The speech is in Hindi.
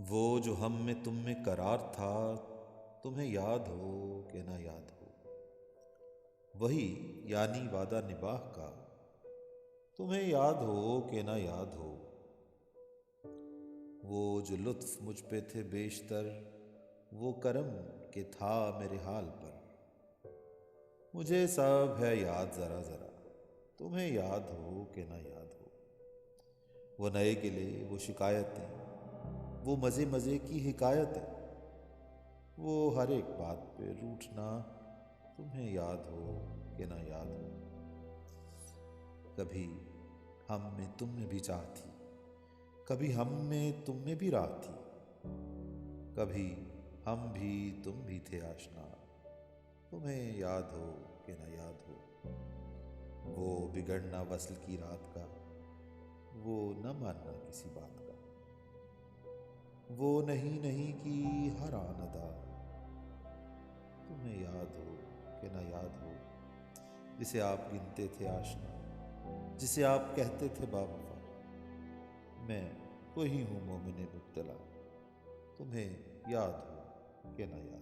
वो जो हम में तुम में करार था, तुम्हें याद हो कि ना याद हो। वही यानी वादा निभाह का, तुम्हें याद हो कि ना याद हो। वो जो लुत्फ मुझ पे थे बेशतर, वो करम के था मेरे हाल पर। मुझे सब है याद ज़रा ज़रा, तुम्हें याद हो कि ना याद हो। वो नए गिले, वो शिकायतें, वो मज़े मज़े की हिकायतें, वो हर एक बात पे रूठना, तुम्हें याद हो कि ना याद हो। कभी हम में तुम में भी चाह थी, कभी हम में तुम में भी राह थी। कभी हम भी तुम भी थे आशना, तुम्हें याद हो कि ना याद हो। वो बिगड़ना वस्ल की रात का, वो न मानना किसी बात का, वो नहीं नहीं की हर आन अदा, तुम्हें याद हो कि ना याद हो। जिसे आप गिनते थे आशना, जिसे आप कहते थे बावफा, मैं वही हूँ मोमिने मुब्तला, तुम्हें याद हो कि ना याद हो।